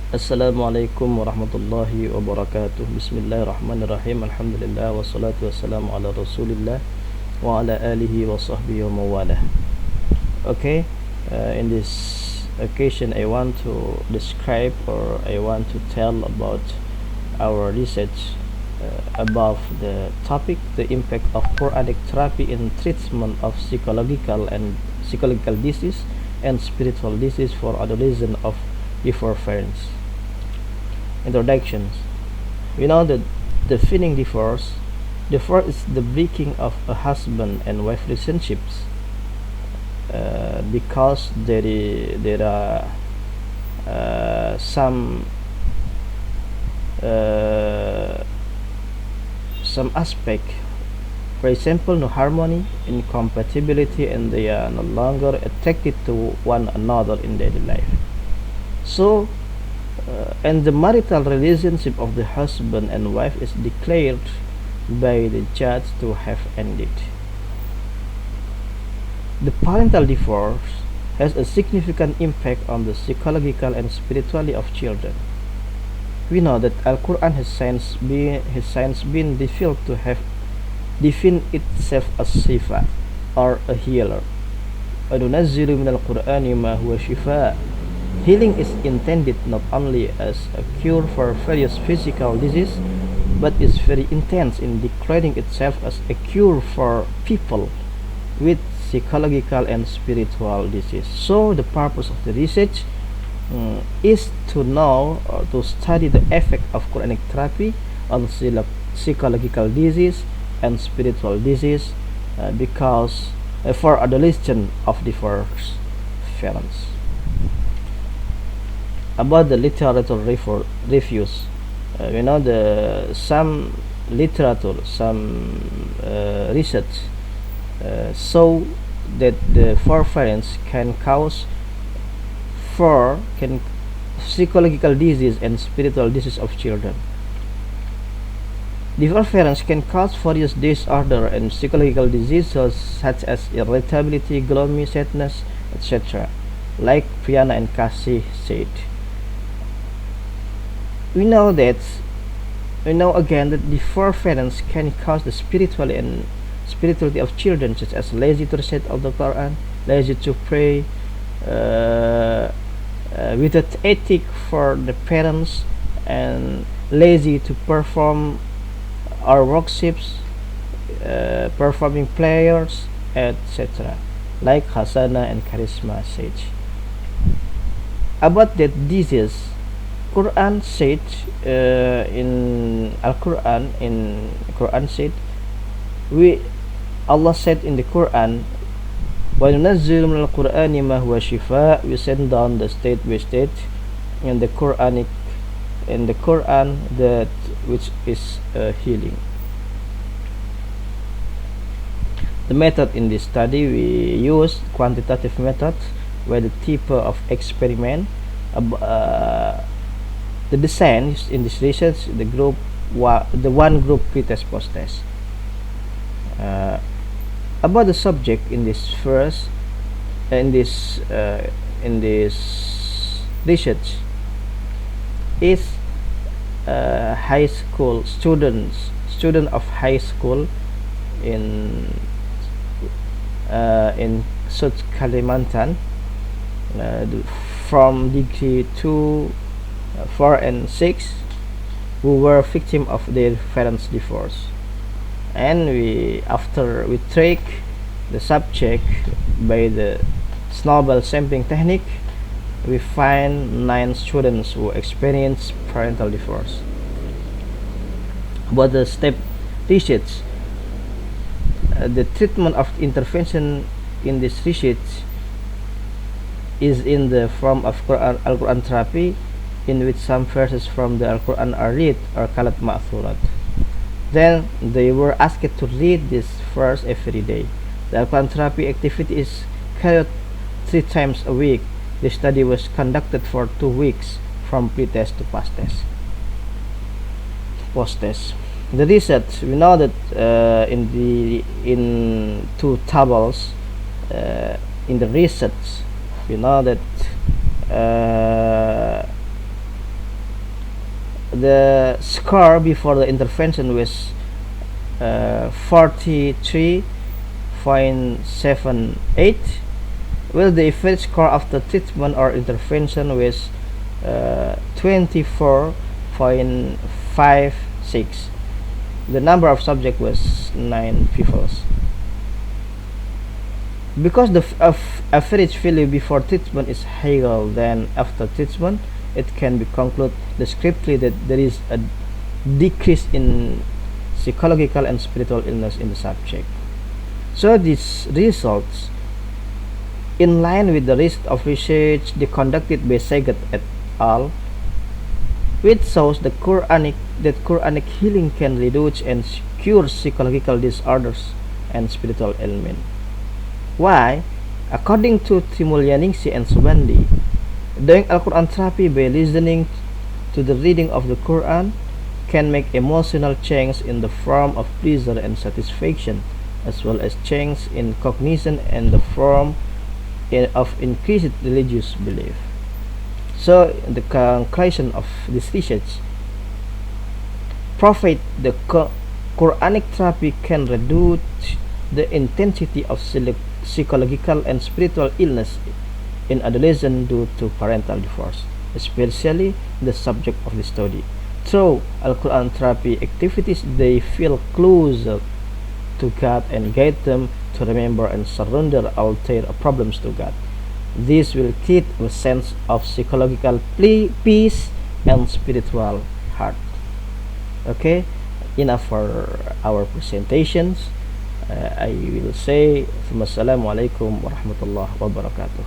Assalamualaikum warahmatullahi wabarakatuh. Bismillahirrahmanirrahim. Alhamdulillah wassalatu wassalamu ala Rasulillah wa ala alihi wa sahbihi wa mawalah. Okay, in this occasion I want to describe or I want to tell about our research about the topic the impact of Quranic therapy in treatment of psychological disease and spiritual disease for adolescents of divorced parents. Introductions. We know that defining divorce is the breaking of a husband and wife relationships because there are some aspect, for example, no harmony, incompatibility, and they are no longer attracted to one another in daily life. So, and the marital relationship of the husband and wife is declared by the judge to have ended. The parental divorce has a significant impact on the psychological and spirituality of children. We know that Al-Quran has since been revealed to have defined itself as shifa, or a healer. وَنُنَزِّلُ مِنَ الْقُرْآنِ مَا هُوَ شِفَاء. Healing is intended not only as a cure for various physical diseases, but is very intense in declaring itself as a cure for people with psychological and spiritual disease. So the purpose of the research is to know or to study the effect of Quranic therapy on psychological disease and spiritual disease because for adolescents of divorced parents. About the literature reviews, we know some literature, some research show that the forbearance can cause psychological disease and spiritual disease of children. Divorce can cause various disorder and psychological diseases such as irritability, gloomy, sadness, etc. Like Fiona and Cassie said. We know again that divorce can cause the spirituality of children, such as lazy to recite of the Quran, lazy to pray, without ethic for the parents, and lazy to perform our workshops, performing prayers, etc. Like Hasana and Charisma said. About that disease, Quran said in Al-Quran, said, Allah said in the Quran, وَنُنَزِّلُ مِنَ الْقُرْآنِ مَا هُوَ شِفَاء. We send down the state by state in the Quran that which is healing. The method in this study, we use quantitative method where the type of experiment, the design in this research, the one group pre-test post-test. About the subject in this research is high school student of high school in South Kalimantan, from degree 2, 4 and 6, who were victim of their parents' divorce. And after we track the subject by the snowball sampling technique, we find 9 students who experienced parental divorce. About the step research, the treatment of intervention in this research is in the form of Al-Quran therapy, in which some verses from the Al-Quran are read or called ma'thurat. Then they were asked to read this verse every day. The Al-Quran therapy activity is carried 3 times a week. The study was conducted for 2 weeks, from pre-test to post-test. The research, we know that in 2 tables in the research, we know that The score before the intervention was 43.78, while the average score after treatment or intervention was 24.56. The number of subjects was 9 pupils. Because the average value before treatment is higher than after treatment, it can be concluded descriptively that there is a decrease in psychological and spiritual illness in the subject. So these results, in line with the rest of research conducted by Saget et al., which shows that Quranic healing can reduce and cure psychological disorders and spiritual ailment. Why? According to Trimulyaningsi and Subandi, doing Al-Quran therapy by listening to the reading of the Quran can make emotional change in the form of pleasure and satisfaction, as well as change in cognition and the form of increased religious belief. So the conclusion of this research provide the Quranic therapy can reduce the intensity of psychological and spiritual illness in adolescents due to parental divorce, especially the subject of the study. Through Al-Quran therapy activities, they feel closer to God and guide them to remember and surrender all their problems to God. This will create a sense of psychological peace and spiritual heart. Okay, enough for our presentations. I will say Assalamualaikum warahmatullahi wabarakatuh.